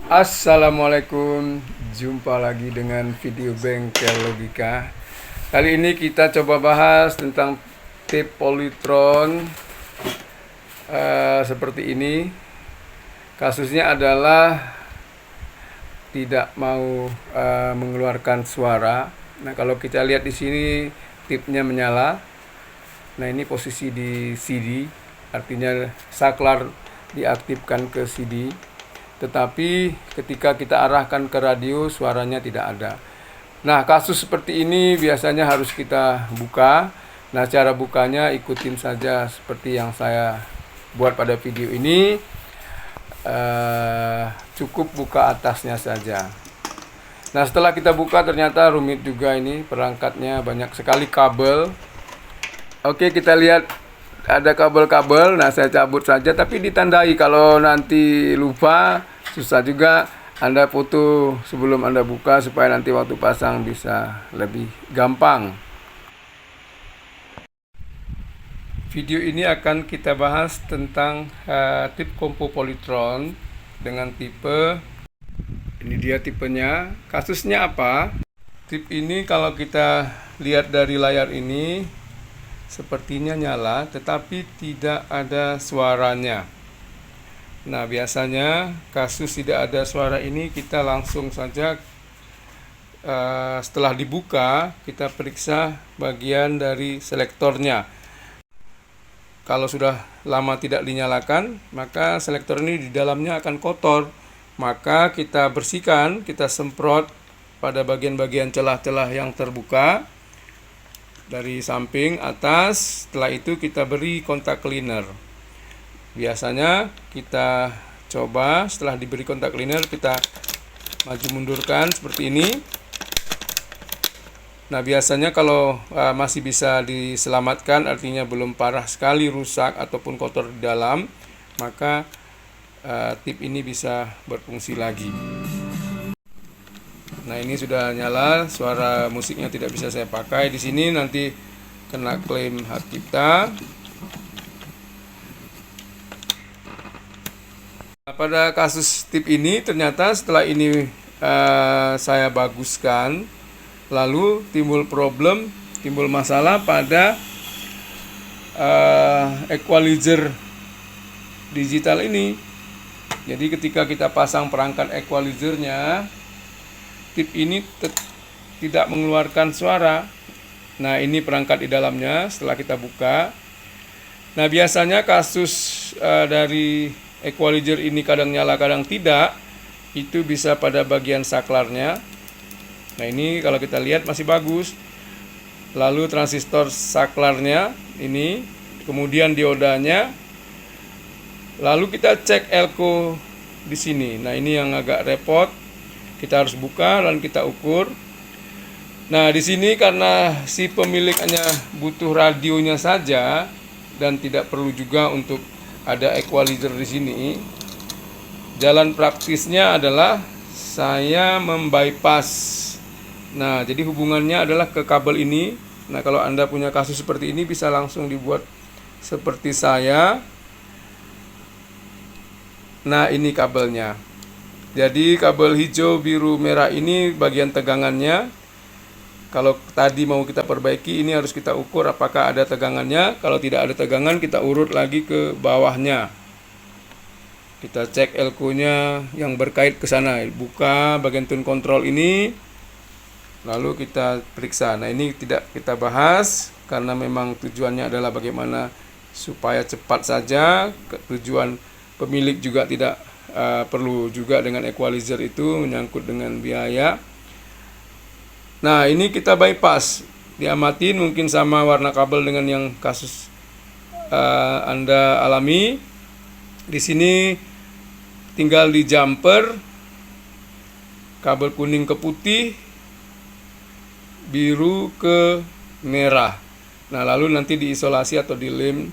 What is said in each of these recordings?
Assalamualaikum, jumpa lagi dengan video bengkel logika. Kali ini kita coba bahas tentang tip polytron seperti ini. Kasusnya adalah tidak mau mengeluarkan suara. Nah, kalau kita lihat di sini tipnya menyala. Nah, ini posisi di CD, artinya saklar diaktifkan ke CD. Tetapi ketika kita arahkan ke radio, suaranya tidak ada. Nah, kasus seperti ini biasanya harus kita buka. Nah, cara bukanya ikutin saja seperti yang saya buat pada video ini. Cukup buka atasnya saja. Nah, setelah kita buka ternyata rumit juga ini perangkatnya, banyak sekali kabel. Oke, kita lihat ada kabel-kabel. Nah, saya cabut saja, tapi ditandai. Kalau nanti lupa, susah juga. Anda foto sebelum Anda buka supaya nanti waktu pasang bisa lebih gampang. Video ini akan kita bahas tentang tip kompo polytron dengan tipe. Ini dia tipenya. Kasusnya apa? Tip ini kalau kita lihat dari layar ini sepertinya nyala, tetapi tidak ada suaranya. Nah, biasanya kasus tidak ada suara ini kita langsung saja setelah dibuka kita periksa bagian dari selektornya. Kalau sudah lama tidak dinyalakan, maka selektor ini di dalamnya akan kotor. Maka kita bersihkan, kita semprot pada bagian-bagian celah-celah yang terbuka dari samping atas. Setelah itu kita beri kontak cleaner. Biasanya kita coba setelah diberi kontak cleaner kita maju mundurkan seperti ini. Nah, biasanya kalau masih bisa diselamatkan, artinya belum parah sekali rusak ataupun kotor di dalam, maka tip ini bisa berfungsi lagi. Nah, ini sudah nyala, suara musiknya tidak bisa saya pakai di sini, nanti kena klaim hak cipta. Nah, pada kasus tip ini ternyata setelah ini saya baguskan, lalu timbul masalah pada equalizer digital ini. Jadi ketika kita pasang perangkat equalizernya, tip ini tidak mengeluarkan suara. Nah, ini perangkat di dalamnya setelah kita buka. Nah, biasanya kasus dari equalizer ini kadang nyala kadang tidak, itu bisa pada bagian saklarnya. Nah, ini kalau kita lihat masih bagus. Lalu transistor saklarnya ini, kemudian diodanya. Lalu kita cek elko di sini. Nah, ini yang agak repot. Kita harus buka dan kita ukur. Nah, di sini karena si pemilik hanya butuh radionya saja dan tidak perlu juga untuk ada equalizer di sini. Jalan praktisnya adalah saya membypass. Nah, jadi hubungannya adalah ke kabel ini. Nah, kalau Anda punya kasus seperti ini bisa langsung dibuat seperti saya. Nah, ini kabelnya. Jadi kabel hijau, biru, merah ini bagian tegangannya. Kalau tadi mau kita perbaiki, ini harus kita ukur apakah ada tegangannya. Kalau tidak ada tegangan, kita urut lagi ke bawahnya. Kita cek elko-nya yang berkait ke sana. Buka bagian tune control ini. Lalu kita periksa. Nah, ini tidak kita bahas karena memang tujuannya adalah bagaimana supaya cepat saja. Tujuan pemilik juga tidak perlu juga dengan equalizer itu menyangkut dengan biaya. Nah, ini kita bypass, diamatin mungkin sama warna kabel dengan yang kasus Anda alami. Di sini tinggal di jumper kabel kuning ke putih, biru ke merah. Nah, lalu nanti diisolasi atau dilem.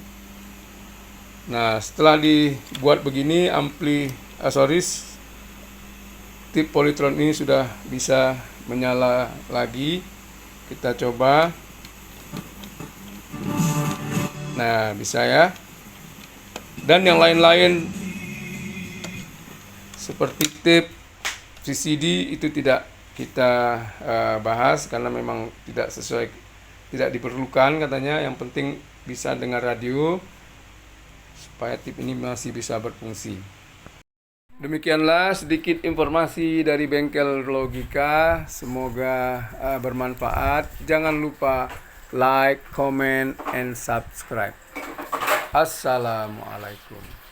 Nah, setelah dibuat begini, tip polytron ini sudah bisa menyala lagi. Kita coba. Nah, bisa ya. Dan yang lain-lain seperti tip VCD itu tidak kita bahas karena memang tidak sesuai, tidak diperlukan katanya. Yang penting bisa dengar radio supaya tip ini masih bisa berfungsi. Demikianlah sedikit informasi dari Bengkel Logika. Semoga bermanfaat. Jangan lupa like, comment, and subscribe. Assalamualaikum.